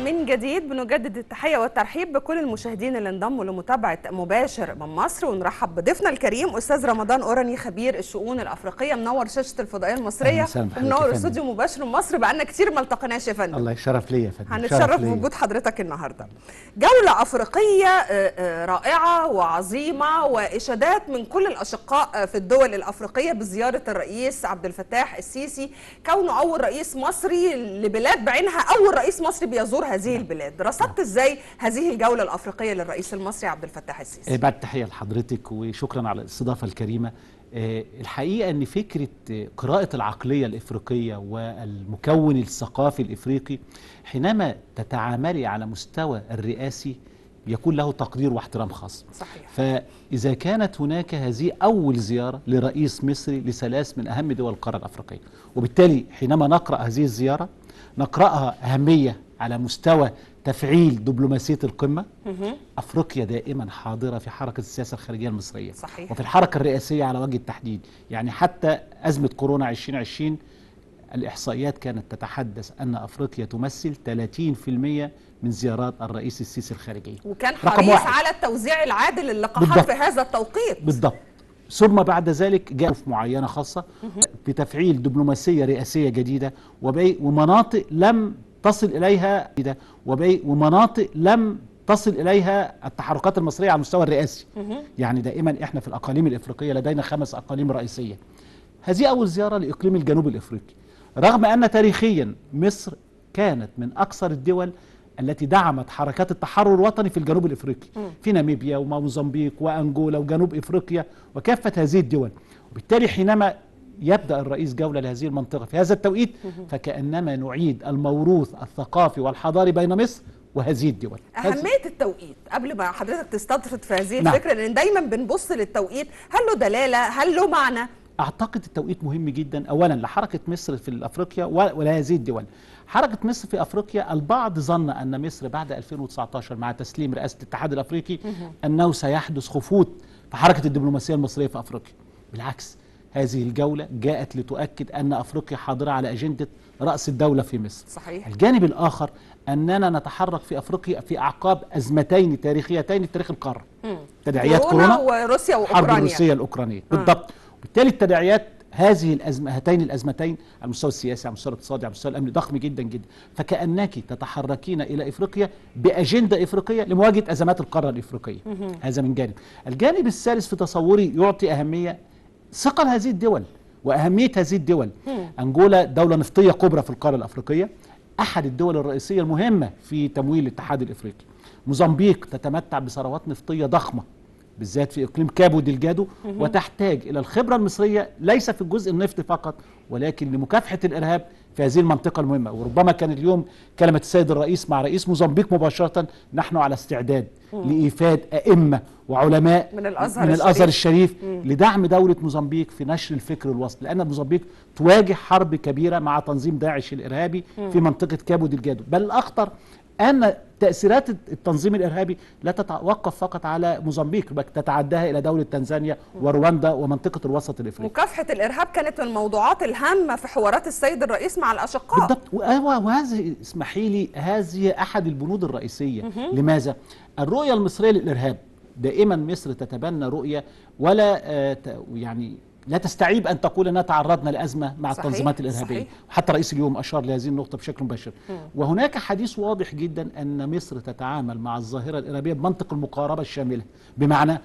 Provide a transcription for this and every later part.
من جديد بنجدد التحية والترحيب بكل المشاهدين اللي انضموا لمتابعة مباشر من مصر، ونرحب بضيفنا الكريم أستاذ رمضان أوراني خبير الشؤون الأفريقية، منور شاشة الفضائية المصرية ومنور استوديو مباشر من مصر. بقالنا كتير ما التقيناش يا فندم. الله يشرف ليا يا فندم. هنتشرف بوجود حضرتك النهارده. جولة أفريقية رائعة وعظيمة، وإشادات من كل الأشقاء في الدول الأفريقية بزيارة الرئيس عبد الفتاح السيسي، كونه أول رئيس مصري لبلاد بعينها، أول رئيس مصري بيزور هذه البلاد. رصدت ازاي هذه الجولة الأفريقية للرئيس المصري عبد الفتاح السيسي؟ بعد تحية لحضرتك وشكرا على الاستضافة الكريمة. الحقيقة أن فكرة قراءة العقلية الإفريقية والمكون الثقافي الإفريقي حينما تتعاملي على مستوى الرئاسي يكون له تقدير واحترام خاص. صحيح. فإذا كانت هناك هذه أول زيارة لرئيس مصري لثلاث من أهم دول القارة الأفريقية، وبالتالي حينما نقرأ هذه الزيارة نقرأها أهمية على مستوى تفعيل دبلوماسية القمة. أفريقيا دائما حاضرة في حركة السياسة الخارجية المصرية. صحيح. وفي الحركة الرئاسية على وجه التحديد، يعني حتى أزمة كورونا 2020 الإحصائيات كانت تتحدث أن أفريقيا تمثل 30% من زيارات الرئيس السيسي الخارجية، وكان حريص على التوزيع العادل للقاحات في هذا التوقيت. بالضبط. ثم بعد ذلك جاء معينة خاصة بتفعيل دبلوماسية رئاسية جديدة ومناطق لم تصل إليها التحركات المصرية على المستوى الرئاسي. يعني دائما احنا في الأقاليم الإفريقية لدينا 5 أقاليم رئيسية. هذه أول زيارة لإقليم الجنوب الإفريقي، رغم أن تاريخيا مصر كانت من أكثر الدول التي دعمت حركات التحرر الوطني في الجنوب الإفريقي، في ناميبيا وموزمبيق وأنجولا وجنوب إفريقيا وكافة هذه الدول. وبالتالي حينما يبدأ الرئيس جولة لهذه المنطقة في هذا التوقيت فكأنما نعيد الموروث الثقافي والحضاري بين مصر وهذه الدول. أهمية التوقيت قبل ما حضرتك تستطرد في هذه الفكرة، لأن دايما بنبص للتوقيت، هل له دلالة؟ هل له معنى؟ أعتقد التوقيت مهم جدا أولا لحركة مصر في أفريقيا ولهذه الدول. حركة مصر في أفريقيا، البعض ظن أن مصر بعد 2019 مع تسليم رئاسة الاتحاد الأفريقي أنه سيحدث خفوت في حركة الدبلوماسية المصرية في أفريقيا. بالعكس، هذه الجولة جاءت لتؤكد أن أفريقيا حاضرة على أجندة رأس الدولة في مصر. صحيح. الجانب الآخر أننا نتحرك في أفريقيا في أعقاب أزمتين تاريخيتين لتاريخ القارة، تداعيات كورونا وروسيا وأوكرانيا، حرب روسيا الأوكرانية. بالضبط. وبالتالي التداعيات هاتين الأزمتين على المستوى السياسي، على المستوى الاقتصادي، على المستوى الأمني ضخم جدا جدا. فكأنك تتحركين إلى إفريقيا بأجندة إفريقية لمواجهة أزمات القارة الإفريقية. هذا من جانب. الجانب الثالث في تصوري يعطي أهمية ثقل هذه الدول وأهمية هذه الدول. أنجولا دولة نفطية كبرى في القارة الأفريقية، أحد الدول الرئيسية المهمة في تمويل الاتحاد الإفريقي. موزمبيق تتمتع بثروات نفطية ضخمة بالذات في إقليم كابو ديلجادو، وتحتاج إلى الخبرة المصرية ليس في الجزء النفطي فقط ولكن لمكافحة الإرهاب في هذه المنطقة المهمة. وربما كان اليوم كلمة السيد الرئيس مع رئيس موزمبيق مباشرة: نحن على استعداد لإيفاد أئمة وعلماء من الأزهر الشريف لدعم دولة موزمبيق في نشر الفكر الوسطي، لأن موزمبيق تواجه حرب كبيرة مع تنظيم داعش الإرهابي في منطقة كابو ديلجادو. بل الأخطر أن تأثيرات التنظيم الإرهابي لا تتوقف فقط على موزمبيق، بل تتعداها إلى دولة تنزانيا ورواندا ومنطقة الوسط الإفريقي. مكافحة الإرهاب كانت من الموضوعات الهامة في حوارات السيد الرئيس مع الأشقاء. بالضبط. وهذه اسمحي لي، هذه أحد البنود الرئيسية. لماذا؟ الرؤية المصرية للإرهاب دائما مصر تتبنى رؤية ولا يعني لا تستعيب أن تقول أننا تعرضنا لأزمة مع التنظيمات الإرهابية. صحيح. حتى رئيس اليوم أشار لهذه النقطة بشكل مباشر. وهناك حديث واضح جدا أن مصر تتعامل مع الظاهرة الإرهابية بمنطق المقاربة الشاملة، بمعنى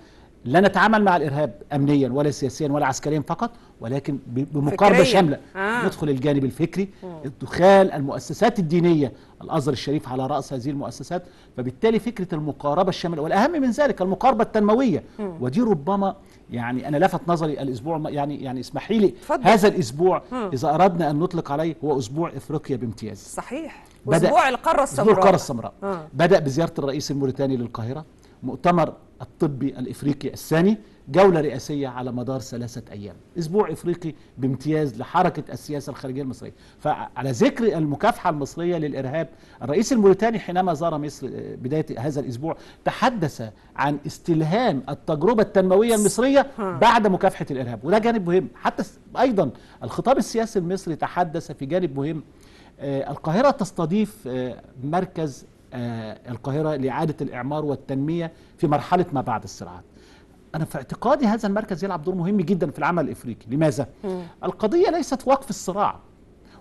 لا نتعامل مع الإرهاب أمنيا ولا سياسيا ولا عسكريا فقط، ولكن بمقاربة شاملة. ندخل الجانب الفكري، ادخال المؤسسات الدينية، الأزهر الشريف على رأس هذه المؤسسات. فبالتالي فكرة المقاربة الشاملة، والأهم من ذلك المقاربة التنموية. ودي ربما يعني أنا لفت نظري الأسبوع، يعني اسمحي لي، هذا الأسبوع إذا أردنا أن نطلق عليه هو أسبوع إفريقيا بامتياز. صحيح. أسبوع القارة السمراء. أسبوع القارة السمراء. بدأ بزيارة الرئيس الموريتاني للقاهرة، مؤتمر الطبي الإفريقي الثاني، جولة رئاسية على مدار 3 أيام. أسبوع إفريقي بامتياز لحركة السياسة الخارجية المصرية. فعلى ذكر المكافحة المصرية للإرهاب، الرئيس الموريتاني حينما زار مصر بداية هذا الأسبوع تحدث عن استلهام التجربة التنموية المصرية بعد مكافحة الإرهاب، وده جانب مهم. حتى أيضا الخطاب السياسي المصري تحدث في جانب مهم القاهرة تستضيف مركز القاهرة لإعادة الإعمار والتنمية في مرحلة ما بعد الصراعات. أنا في اعتقادي هذا المركز يلعب دور مهم جدا في العمل الإفريقي. لماذا؟ القضية ليست وقف الصراع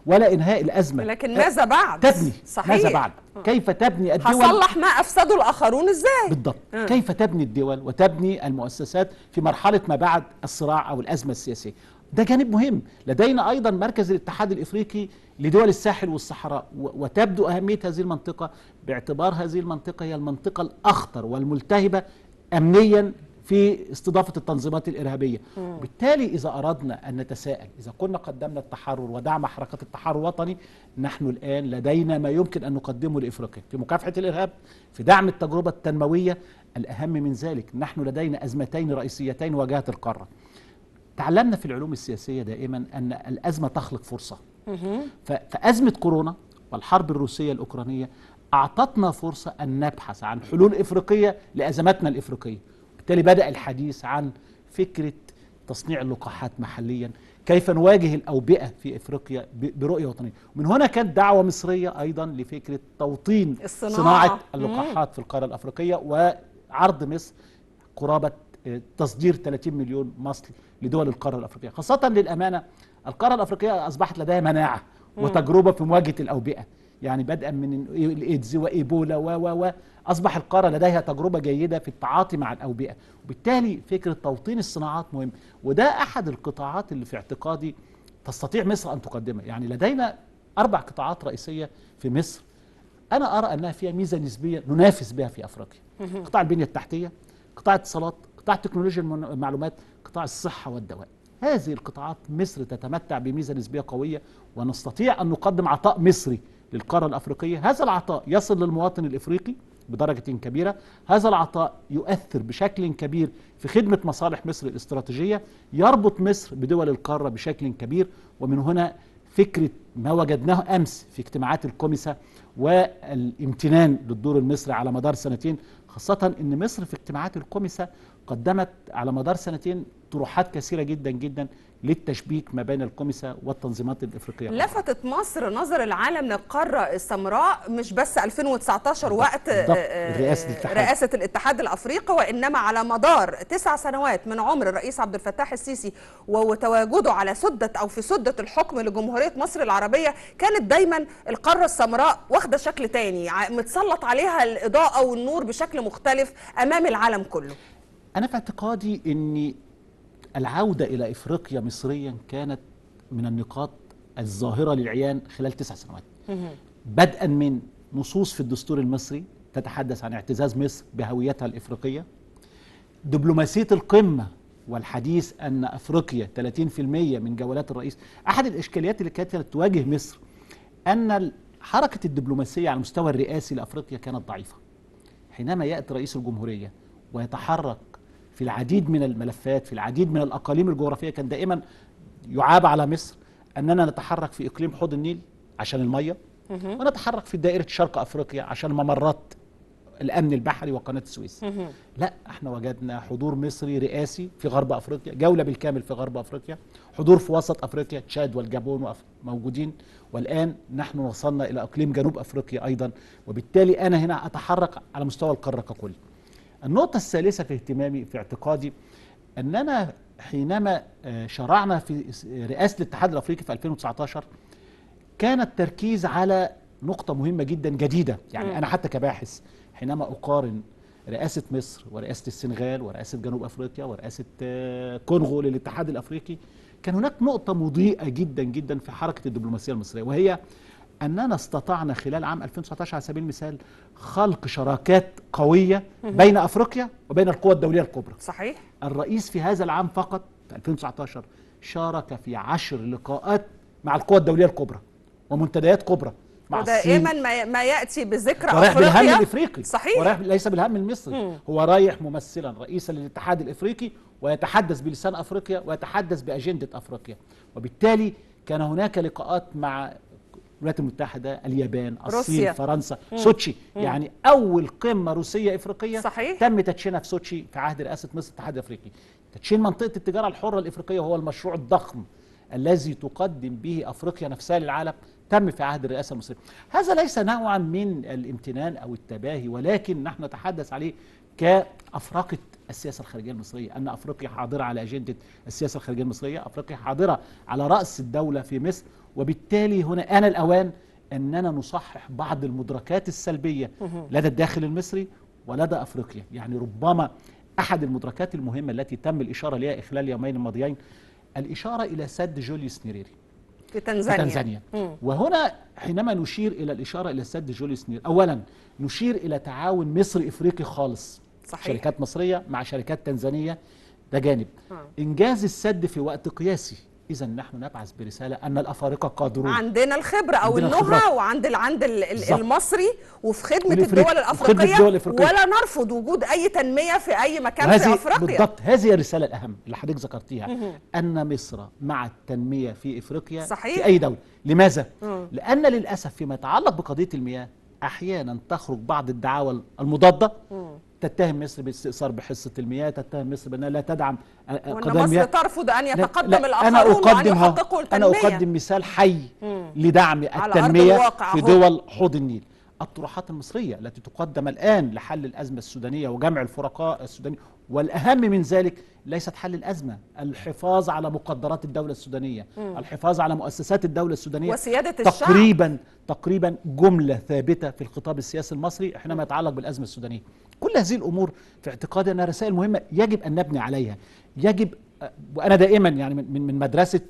ولا إنهاء الأزمة، لكن ماذا بعد؟ تبني. صحيح. ماذا بعد؟ كيف تبني الدول؟ هصلح ما أفسده الآخرون إزاي؟ بالضبط. كيف تبني الدول وتبني المؤسسات في مرحلة ما بعد الصراع أو الأزمة السياسية. ده جانب مهم. لدينا أيضا مركز الاتحاد الإفريقي لدول الساحل والصحراء، وتبدو أهمية هذه المنطقة باعتبار هذه المنطقة هي المنطقة الأخطر والملتهبة أمنيا في استضافة التنظيمات الإرهابية. بالتالي إذا أردنا أن نتساءل، إذا كنا قدمنا التحرر ودعم حركة التحرر الوطني، نحن الآن لدينا ما يمكن أن نقدمه لإفريقيا في مكافحة الإرهاب، في دعم التجربة التنموية. الأهم من ذلك، نحن لدينا أزمتين رئيسيتين واجهت القارة. تعلمنا في العلوم السياسية دائما أن الأزمة تخلق فرصة. فأزمة كورونا والحرب الروسية الأوكرانية أعطتنا فرصة أن نبحث عن حلول إفريقية لأزماتنا الإفريقية. بالتالي بدأ الحديث عن فكرة تصنيع اللقاحات محليا، كيف نواجه الأوبئة في إفريقيا برؤية وطنية. ومن هنا كانت دعوة مصرية أيضا لفكرة توطين صناعة اللقاحات في القارة الأفريقية، وعرض مصر قرابة تصدير 30 مليون مصل لدول القارة الأفريقية. خاصة للأمانة القارة الأفريقية أصبحت لديها مناعة وتجربة في مواجهة الأوبئة، يعني بدءا من الإيدز وإيبولا أصبح القارة لديها تجربة جيدة في التعاطي مع الأوبئة. وبالتالي فكرة توطين الصناعات مهم، وده أحد القطاعات اللي في اعتقادي تستطيع مصر أن تقدمها. يعني لدينا 4 قطاعات رئيسية في مصر أنا أرى أنها فيها ميزة نسبية ننافس بها في أفريقيا. قطاع البنية التحتية، قطاع الاتصالات، قطاع تكنولوجيا المعلومات، قطاع الصحة والدواء. هذه القطاعات مصر تتمتع بميزة نسبية قوية، ونستطيع أن نقدم عطاء مصري للقارة الأفريقية. هذا العطاء يصل للمواطن الإفريقي بدرجة كبيرة، هذا العطاء يؤثر بشكل كبير في خدمة مصالح مصر الاستراتيجية، يربط مصر بدول القارة بشكل كبير. ومن هنا فكرة ما وجدناه أمس في اجتماعات الكوميسا والامتنان للدور المصري على مدار سنتين، خاصة أن مصر في اجتماعات الكوميسا قدمت على مدار سنتين طروحات كثيرة جدا جدا للتشبيك ما بين الكوميسا والتنظيمات الإفريقية. لفتت مصر نظر العالم للقارة السمراء مش بس 2019 وقت رئاسة الاتحاد الأفريقي، وإنما على مدار 9 سنوات من عمر الرئيس عبد الفتاح السيسي وتواجده على سدة أو في سدة الحكم لجمهورية مصر العربية، كانت دايما القارة السمراء واخدة شكل تاني، متسلط عليها الإضاءة والنور بشكل مختلف أمام العالم كله. أنا في اعتقادي أن العودة إلى إفريقيا مصريا كانت من النقاط الظاهرة للعيان خلال 9 سنوات، بدءا من نصوص في الدستور المصري تتحدث عن اعتزاز مصر بهويتها الإفريقية، دبلوماسية القمة والحديث أن أفريقيا 30% من جولات الرئيس. أحد الإشكاليات اللي كانت تواجه مصر أن حركة الدبلوماسية على المستوى الرئاسي لأفريقيا كانت ضعيفة. حينما يأتي رئيس الجمهورية ويتحرك في العديد من الملفات في العديد من الأقاليم الجغرافية، كان دائما يعاب على مصر أننا نتحرك في إقليم حوض النيل عشان المية، ونتحرك في دائرة شرق أفريقيا عشان ممرات الأمن البحري وقناة السويس. لا، احنا وجدنا حضور مصري رئاسي في غرب أفريقيا، جولة بالكامل في غرب أفريقيا، حضور في وسط أفريقيا، تشاد والجابون موجودين، والآن نحن وصلنا إلى إقليم جنوب أفريقيا أيضا. وبالتالي أنا هنا أتحرك على مستوى القارة ككل. النقطة الثالثة في اهتمامي في اعتقادي أننا حينما شرعنا في رئاسة الاتحاد الأفريقي في 2019 كان التركيز على نقطة مهمة جدا جديدة. يعني أنا حتى كباحث حينما أقارن رئاسة مصر ورئاسة السنغال ورئاسة جنوب أفريقيا ورئاسة كونغو للاتحاد الأفريقي، كان هناك نقطة مضيئة جدا جدا في حركة الدبلوماسية المصرية، وهي أننا استطعنا خلال عام 2019 على سبيل المثال خلق شراكات قوية بين أفريقيا وبين القوى الدولية الكبرى. صحيح. الرئيس في هذا العام فقط في 2019 شارك في 10 لقاءات مع القوى الدولية الكبرى ومنتديات كبرى مع الصين، ودائما ما يأتي بذكر ورايح بالهم الإفريقي. صحيح. ورايح ليس بالهم المصري. هو رايح ممثلا رئيسا للاتحاد الإفريقي ويتحدث بلسان أفريقيا ويتحدث بأجندة أفريقيا. وبالتالي كان هناك لقاءات مع الولايات المتحدة، اليابان، الصين، روسيا، فرنسا، سوتشي. يعني أول قمة روسية إفريقية صحيح. تم تدشينها في سوتشي في عهد رئاسة مصر الاتحاد الأفريقي. تدشين منطقة التجارة الحرة الإفريقية هو المشروع الضخم الذي تقدم به أفريقيا نفسها للعالم. تم في عهد الرئاسة المصرية. هذا ليس نوعا من الامتنان أو التباهي، ولكن نحن نتحدث عليه كأفرقة السياسة الخارجية المصرية، أن أفريقيا حاضرة على أجندة السياسة الخارجية المصرية، أفريقيا حاضرة على رأس الدولة في مصر، وبالتالي هنا آن الأوان أننا نصحح بعض المدركات السلبية لدى الداخل المصري ولدى أفريقيا. يعني ربما أحد المدركات المهمة التي تم الإشارة لها خلال اليومين الماضيين الإشارة إلى سد جوليوس نيريري في تنزانيا. وهنا حينما نشير إلى الإشارة إلى سد جوليوس نيريري، أولا نشير إلى تعاون مصري إفريقي خالص، صحيح. شركات مصرية مع شركات تنزانية، ده جانب. إنجاز السد في وقت قياسي، إذا نحن نبعث برسالة أن الأفارقة قادرون، عندنا الخبرة أو النهى وعند المصري وفي خدمة الدول الأفريقية، ولا نرفض وجود أي تنمية في أي مكان في أفريقيا. بالضبط، هذه الرسالة الأهم اللي حضرتك ذكرتيها، أن مصر مع التنمية في إفريقيا. صحيح. في أي دولة. لماذا؟ لأن للأسف فيما يتعلق بقضية المياه أحيانا تخرج بعض الدعاوى المضادة، تتهم مصر باستئثار بحصة المياه، تتهم مصر بأنها لا تدعم قضايا المياه، مصر ترفض أن يتقدم الآخرون وأن يحققوا التنمية. أنا أقدم مثال حي لدعم التنمية في دول حوض النيل. الطروحات المصرية التي تقدم الآن لحل الأزمة السودانية وجمع الفرقاء السودانيين، والأهم من ذلك ليست حل الأزمة، الحفاظ على مقدرات الدولة السودانية، الحفاظ على مؤسسات الدولة السودانية وسيادة الشعب. تقريبا جملة ثابتة في الخطاب السياسي المصري حينما يتعلق بالأزمة السودانية. كل هذه الأمور في اعتقادي أنها رسائل مهمة يجب أن نبني عليها. يجب، وأنا دائما يعني من مدرسة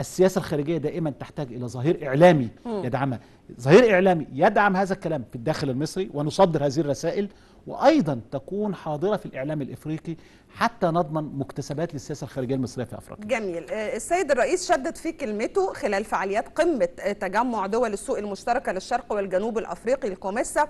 السياسة الخارجية دائما تحتاج إلى ظهير إعلامي يدعمها، ظهير إعلامي يدعم هذا الكلام في الداخل المصري ونصدر هذه الرسائل، وأيضا تكون حاضرة في الإعلام الإفريقي حتى نضمن مكتسبات للسياسة الخارجية المصرية في أفريقيا. جميل. السيد الرئيس شدد في كلمته خلال فعاليات قمة تجمع دول السوق المشتركة للشرق والجنوب الأفريقي الكوميسا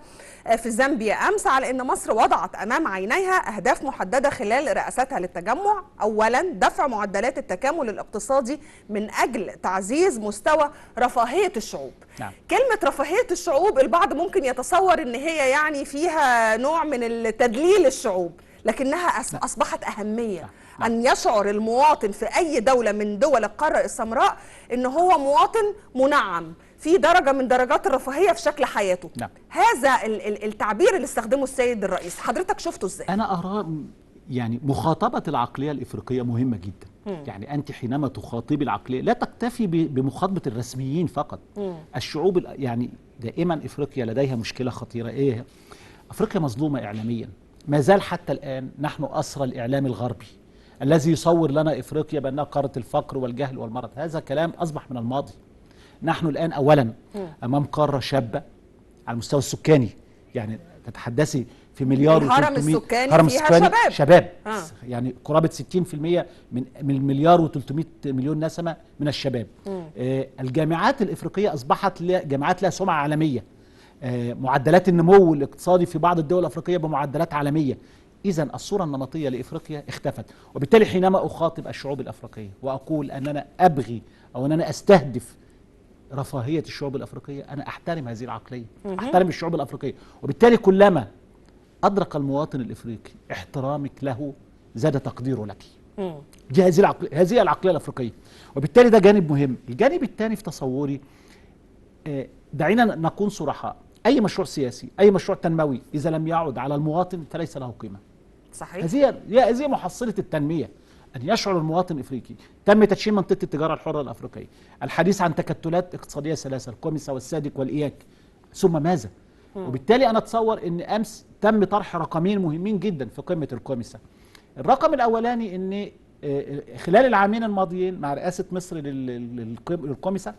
في زامبيا أمس على أن مصر وضعت أمام عينيها أهداف محددة خلال رئاستها للتجمع. أولا دفع معدلات التكامل الاقتصادي من أجل تعزيز مستوى رفاهية الشعوب. نعم. كلمة رفاهية الشعوب البعض ممكن يتصور أن هي يعني فيها نوع من التدليل الشعوب، لكنها أصبحت أهمية. أن يشعر المواطن في أي دولة من دول القارة السمراء أن هو مواطن منعم في درجة من درجات الرفاهية في شكل حياته. هذا التعبير اللي استخدمه السيد الرئيس حضرتك شفته إزاي؟ أنا أرى يعني مخاطبة العقلية الإفريقية مهمة جدا. يعني أنت حينما تخاطبي العقلية لا تكتفي بمخاطبة الرسميين فقط. الشعوب يعني دائما إفريقيا لديها مشكلة خطيرة. إيه؟ أفريقيا مظلومة إعلاميا، ما زال حتى الآن نحن أسرى الإعلام الغربي الذي يصور لنا إفريقيا بأنها قارة الفقر والجهل والمرض. هذا كلام أصبح من الماضي. نحن الآن أولا أمام قارة شابة على المستوى السكاني، يعني تتحدثي في مليار الهرم السكاني فيها شباب. يعني قرابة 60% من المليار و300 مليون نسمة من الشباب. الجامعات الإفريقية أصبحت جامعات لها سمعة عالمية. معدلات النمو الاقتصادي في بعض الدول الأفريقية بمعدلات عالمية. إذن الصورة النمطية لإفريقيا اختفت. وبالتالي حينما أخاطب الشعوب الأفريقية وأقول أننا أبغي أو أننا أستهدف رفاهية الشعوب الأفريقية، أنا أحترم هذه العقلية، أحترم الشعوب الأفريقية. وبالتالي كلما أدرك المواطن الإفريقي احترامك له زاد تقديره لك. دي هذه العقلية الأفريقية. وبالتالي ده جانب مهم. الجانب الثاني في تصوري، دعينا نكون صرحاء، أي مشروع سياسي، أي مشروع تنموي إذا لم يعد على المواطن فليس له قيمة. صحيح. هذه محصلة التنمية، أن يشعر المواطن الإفريقي. تم تدشين منطقة التجارة الحرة الأفريقية، الحديث عن تكتلات اقتصادية ثلاثة، الكوميسا والسادك والإياك، ثم ماذا؟ وبالتالي أنا أتصور أن أمس تم طرح رقمين مهمين جدا في قمة الكوميسا. الرقم الأولاني أن خلال العامين الماضيين مع رئاسة مصر للكوميسا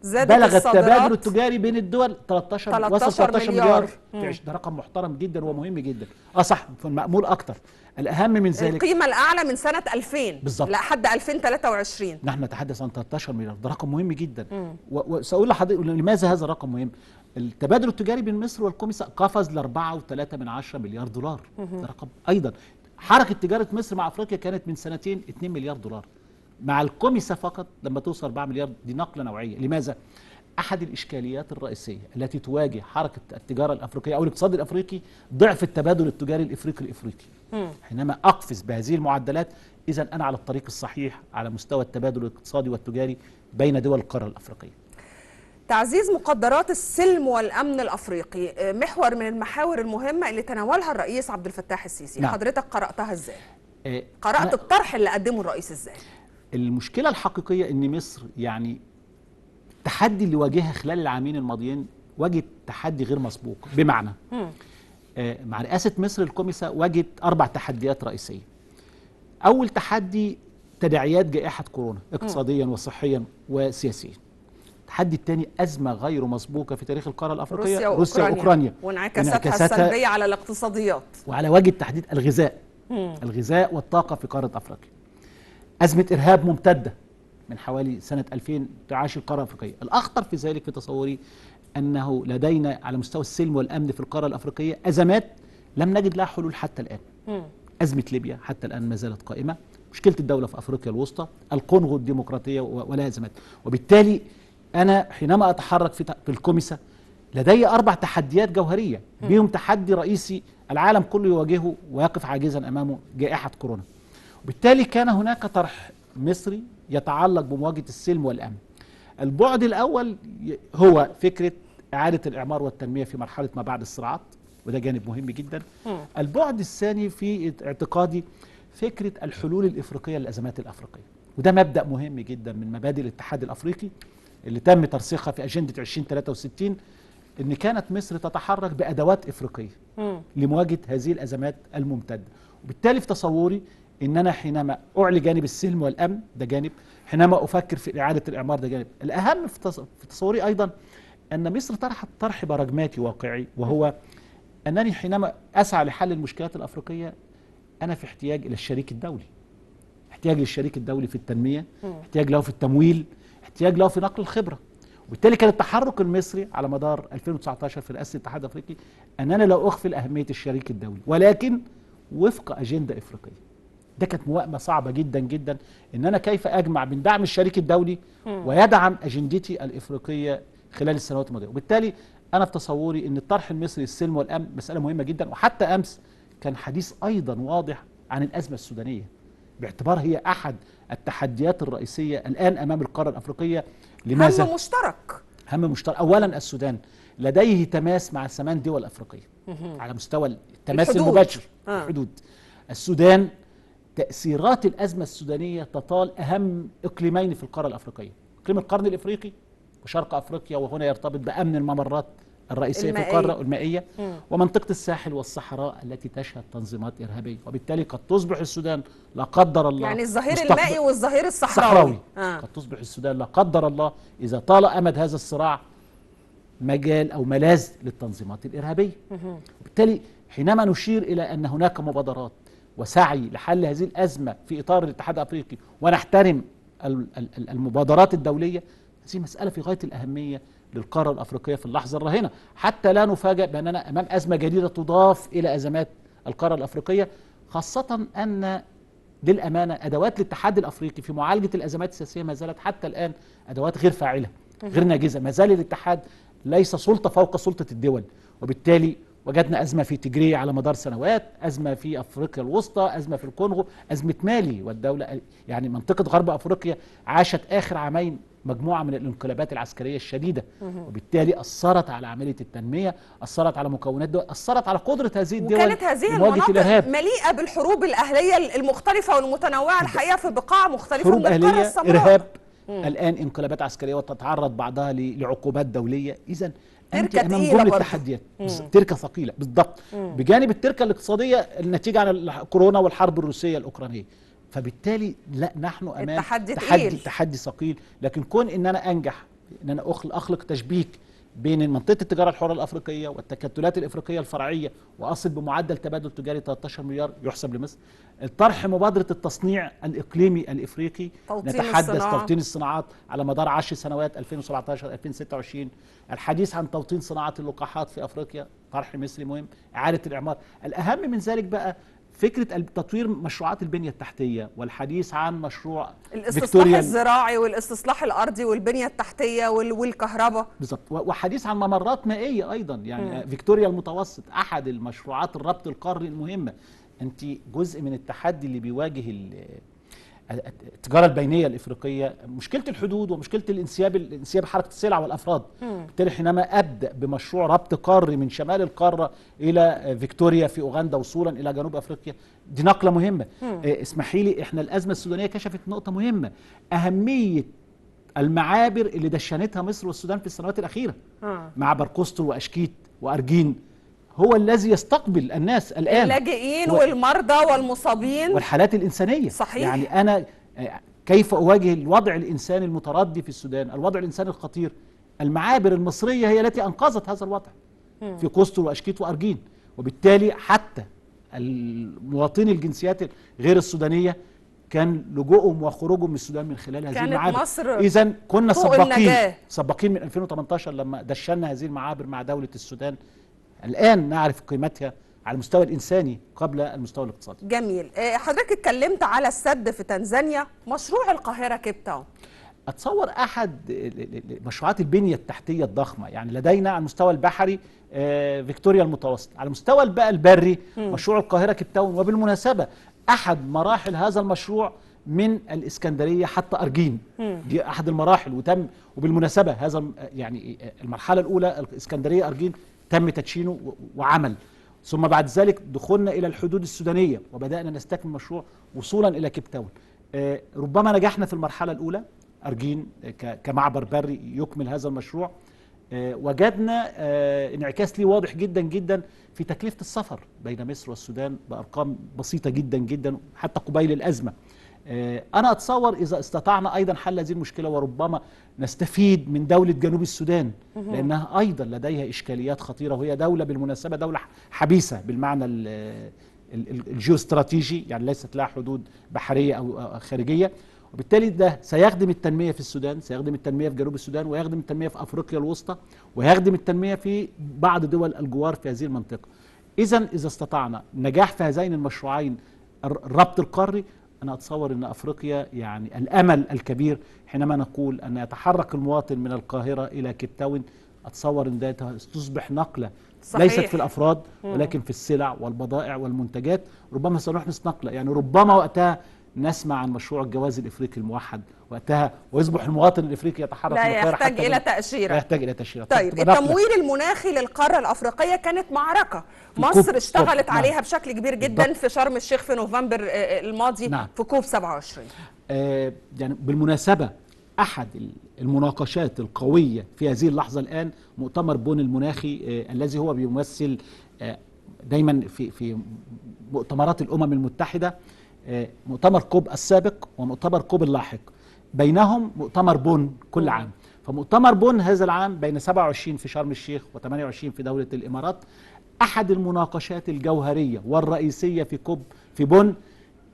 بلغ التبادل التجاري بين الدول 13 مليار. ده رقم محترم جدا ومهم جدا. صح، في المأمول أكتر. الأهم من ذلك القيمة الأعلى من سنة 2000 بالظبط لحد 2023. نحن نتحدث عن 13 مليار. ده رقم مهم جدا. وسأقول لحضرتك لماذا هذا الرقم مهم. التبادل التجاري بين مصر والكوميسا قفز ل 4.3 مليار دولار. ده رقم. أيضا حركة تجارة مصر مع أفريقيا كانت من سنتين 2 مليار دولار. مع الكوميسا فقط لما توصل 4 مليار، دي نقلة نوعية. لماذا؟ أحد الإشكاليات الرئيسية التي تواجه حركة التجارة الأفريقية أو الاقتصاد الأفريقي ضعف التبادل التجاري الإفريقي. حينما أقفز بهذه المعدلات إذن أنا على الطريق الصحيح على مستوى التبادل الاقتصادي والتجاري بين دول القارة الأفريقية. تعزيز مقدرات السلم والأمن الأفريقي محور من المحاور المهمة اللي تناولها الرئيس عبد الفتاح السيسي. نعم. حضرتك قرأتها ازاي؟ قرأت الطرح اللي قدمه الرئيس ازاي؟ المشكلة الحقيقية ان مصر يعني التحدي اللي واجهها خلال العامين الماضيين واجهت تحدي غير مسبوق. بمعنى مع رئاسة مصر الكوميسا واجهت 4 تحديات رئيسية. أول تحدي تداعيات جائحة كورونا اقتصاديا وصحيا وسياسيا. التحدي الثاني أزمة غير مسبوقة في تاريخ القارة الأفريقية، روسيا وأوكرانيا وانعكاساتها السلبية على الاقتصاديات، وعلى وجه التحديد الغذاء. الغذاء والطاقة في قارة أفريقيا. أزمة إرهاب ممتدة من حوالي سنة 2000 تعاش القارة الأفريقية. الأخطر في ذلك في تصوري أنه لدينا على مستوى السلم والأمن في القارة الأفريقية أزمات لم نجد لها حلول حتى الآن. أزمة ليبيا حتى الآن ما زالت قائمة، مشكلة الدولة في أفريقيا الوسطى، الكونغو الديمقراطية ولا أزمات. وبالتالي أنا حينما أتحرك في الكوميسا لدي 4 تحديات جوهرية، بهم تحدي رئيسي العالم كله يواجهه ويقف عاجزا أمامه، جائحة كورونا. وبالتالي كان هناك طرح مصري يتعلق بمواجهة السلم والأمن. البعد الأول هو فكرة إعادة الإعمار والتنمية في مرحلة ما بعد الصراعات، وده جانب مهم جدا. البعد الثاني في اعتقادي فكرة الحلول الإفريقية للأزمات الأفريقية، وده مبدأ مهم جدا من مبادئ الاتحاد الأفريقي اللي تم ترسيخها في أجندة 2063، إن كانت مصر تتحرك بأدوات إفريقية لمواجهة هذه الأزمات الممتدة. وبالتالي في تصوري إن أنا حينما أعلي جانب السلم والأمن ده جانب، حينما أفكر في إعادة الإعمار ده جانب. الأهم في تصوري أيضا أن مصر طرحت طرح براجماتي واقعي، وهو أنني حينما أسعى لحل المشكلات الأفريقية أنا في احتياج إلى الشريك الدولي، احتياج للشريك الدولي في التنمية، احتياج له في التمويل، احتياج له في نقل الخبرة. وبالتالي كان التحرك المصري على مدار 2019 في رئاسة الاتحاد الأفريقي أننا لا أغفل أهمية الشريك الدولي، ولكن وفق أجندة إفريقية. ده كانت موائمة صعبة جدا جدا، إن أنا كيف أجمع بين دعم الشريك الدولي ويدعم أجندتي الإفريقية خلال السنوات الماضية. وبالتالي أنا في تصوري أن الطرح المصري السلم والأمن مسألة مهمة جدا. وحتى أمس كان حديث أيضا واضح عن الأزمة السودانية، باعتبار هي أحد التحديات الرئيسية الآن أمام القارة الأفريقية. لماذا؟ هم مشترك. هم مشترك. أولا السودان لديه تماس مع 8 دول أفريقية على مستوى التماس المباشر. الحدود. السودان تأثيرات الأزمة السودانية تطال أهم إقليمين في القارة الأفريقية، إقليم القرن الإفريقي وشرق أفريقيا، وهنا يرتبط بأمن الممرات الرئيسية في القارة المائية، ومنطقة الساحل والصحراء التي تشهد تنظيمات إرهابية. وبالتالي قد تصبح السودان لا قدر الله، يعني الظهير المائي والظهير الصحراوي قد تصبح السودان لا قدر الله إذا طال أمد هذا الصراع مجال أو ملاذ للتنظيمات الإرهابية. وبالتالي حينما نشير إلى أن هناك مبادرات وسعي لحل هذه الأزمة في إطار الاتحاد الأفريقي ونحترم المبادرات الدولية، هذه مسألة في غاية الأهمية للقارة الأفريقية في اللحظة الراهنة، حتى لا نفاجأ بأننا أمام أزمة جديدة تضاف إلى أزمات القارة الأفريقية، خاصة أن للأمانة أدوات الاتحاد الأفريقي في معالجة الأزمات السياسية ما زالت حتى الآن أدوات غير فاعلة غير ناجزة. ما زال الاتحاد ليس سلطة فوق سلطة الدول. وبالتالي وجدنا أزمة في تجري على مدار سنوات، أزمة في أفريقيا الوسطى، أزمة في الكونغو، أزمة مالي، والدولة يعني منطقة غرب أفريقيا عاشت آخر عامين مجموعة من الانقلابات العسكرية الشديدة، وبالتالي أثرت على عملية التنمية، أثرت على مكونات الدول، أثرت على قدرة هذه الدول. وكانت هذه المناطق مليئة بالحروب الأهلية المختلفة والمتنوعة الحقيقة في بقاع مختلفة حروب من القارة أهلية، السمراء. إرهاب، الآن انقلابات عسكرية وتتعرض بعضها لعقوبات دولية. إذن أنت أمام جملة تحديات، تركة ثقيلة بالضبط، بجانب التركة الاقتصادية النتيجة عن كورونا والحرب الروسية الأوكرانية. فبالتالي لا، نحن أمام تحدي ثقيل. لكن كون إن أنا أنجح إن أنا أخلق تشبيك بين منطقة التجارة الحرة الأفريقية والتكتلات الإفريقية الفرعية وأصل بمعدل تبادل تجاري 13 مليار يحسب لمصر. الطرح مبادرة التصنيع الإقليمي الإفريقي، نتحدث توطين الصناعات على مدار 10 سنوات 2017-2026. الحديث عن توطين صناعة اللقاحات في أفريقيا طرح مصري مهم. إعادة الإعمار. الأهم من ذلك بقى فكرة تطوير مشروعات البنية التحتية والحديث عن مشروع الاستصلاح الزراعي والاستصلاح الأرضي والبنية التحتية والكهرباء بالضبط، وحديث عن ممرات مائية أيضا. يعني فيكتوريا المتوسط أحد المشروعات الربط القاري المهمة. أنت جزء من التحدي اللي بيواجه التجاره البينيه الافريقيه، مشكله الحدود ومشكله الانسياب حركه السلع والافراد. بالتالي حينما ابدا بمشروع ربط قاري من شمال القاره الى فيكتوريا في اوغندا وصولا الى جنوب افريقيا، دي نقله مهمه. اسمحي لي، احنا الازمه السودانيه كشفت نقطه مهمه، اهميه المعابر اللي دشنتها مصر والسودان في السنوات الاخيره. معبر قسطل واشكيت وارجين هو الذي يستقبل الناس الان، اللاجئين والمرضى والمصابين والحالات الانسانيه. صحيح. يعني انا كيف اواجه الوضع الانساني المتردي في السودان، الوضع الانساني الخطير؟ المعابر المصريه هي التي انقذت هذا الوضع في قسطل واشكيت وارجين. وبالتالي حتى المواطني الجنسيات غير السودانيه كان لجوءهم وخروجهم من السودان من خلال هذه المعابر. اذا كنا سباقين من 2018 لما دشنا هذه المعابر مع دوله السودان. الان نعرف قيمتها على المستوى الانساني قبل المستوى الاقتصادي. جميل. حضرتك اتكلمت على السد في تنزانيا، مشروع القاهره كيب تاون اتصور احد مشروعات البنيه التحتيه الضخمه. يعني لدينا على المستوى البحري فيكتوريا المتوسط، على المستوى البري مشروع القاهره كيب تاون. وبالمناسبه احد مراحل هذا المشروع من الاسكندريه حتى ارجين، دي احد المراحل. وبالمناسبه هذا يعني المرحله الاولى الاسكندريه ارجين تم تدشينه وعمل، ثم بعد ذلك دخلنا الى الحدود السودانيه وبدانا نستكمل مشروع وصولا الى كيب تاون. ربما نجحنا في المرحله الاولى ارجين كمعبر بري يكمل هذا المشروع. وجدنا انعكاس ليه واضح جدا جدا في تكلفه السفر بين مصر والسودان بارقام بسيطه جدا جدا حتى قبيل الازمه. أنا أتصور إذا استطعنا أيضا حل هذه المشكلة وربما نستفيد من دولة جنوب السودان، لأنها أيضا لديها إشكاليات خطيرة، وهي دولة بالمناسبة دولة حبيسة بالمعنى الجيوستراتيجي، يعني ليست لها حدود بحرية أو خارجية. وبالتالي ده سيخدم التنمية في السودان، سيخدم التنمية في جنوب السودان، ويخدم التنمية في أفريقيا الوسطى، ويخدم التنمية في بعض دول الجوار في هذه المنطقة. إذا استطعنا النجاح في هذين المشروعين الربط القاري، أنا أتصور أن أفريقيا يعني الأمل الكبير حينما نقول أن يتحرك المواطن من القاهرة إلى كيب تاون. أتصور أن ده تصبح نقلة صحيح. ليست في الأفراد ولكن في السلع والبضائع والمنتجات. ربما سنحدث نقلة، يعني ربما وقتها نسمع عن مشروع الجواز الافريقي الموحد وقتها، ويصبح المواطن الافريقي يتحرك لا يحتاج الى تاشيره. لا يحتاج الى تاشيره. طيب التمويل المناخي للقاره الافريقيه كانت معركه مصر اشتغلت عليها بشكل كبير جدا في شرم الشيخ في نوفمبر الماضي في كوب 27. يعني بالمناسبه احد المناقشات القويه في هذه اللحظه الان مؤتمر بون المناخي الذي هو بيمثل دايما في مؤتمرات الامم المتحده، مؤتمر كوب السابق ومؤتمر كوب اللاحق، بينهم مؤتمر بون كل عام. فمؤتمر بون هذا العام بين 27 في شرم الشيخ و28 في دولة الإمارات، أحد المناقشات الجوهرية والرئيسية في بون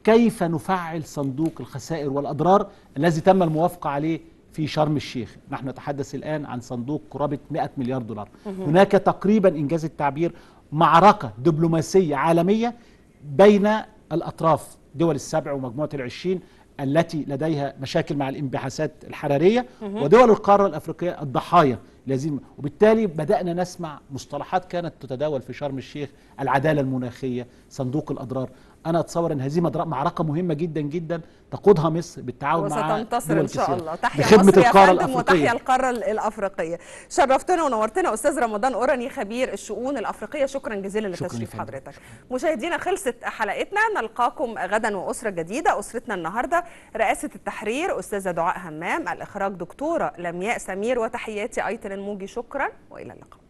كيف نفعل صندوق الخسائر والأضرار الذي تم الموافقة عليه في شرم الشيخ. نحن نتحدث الآن عن صندوق قرابة 100 مليار دولار. هناك تقريبا إنجاز التعبير معركة دبلوماسية عالمية بين الأطراف، دول السبع ومجموعة ال20 التي لديها مشاكل مع الانبعاثات الحرارية، ودول القارة الأفريقية الضحايا لازم. وبالتالي بدأنا نسمع مصطلحات كانت تتداول في شرم الشيخ: العدالة المناخية، صندوق الأضرار. أنا أتصور أن هذه معركة مهمة جدا جدا تقودها مصر بالتعاون مع وستنتصر إن شاء الله. تحيا بخدمة مصر القارة يا فندم الأفريقية وتحيا القارة الأفريقية. شرفتنا ونورتنا أستاذ رمضان أوراني خبير الشؤون الأفريقية، شكرا جزيلا لتشريف حضرتك. مشاهدينا خلصت حلقتنا، نلقاكم غدا وأسرة جديدة. أسرتنا النهاردة رئاسة التحرير أستاذة دعاء همام، الإخراج دكتورة لمياء سمير، وتحياتي أيتن الموجي. شكرا وإلى اللقاء.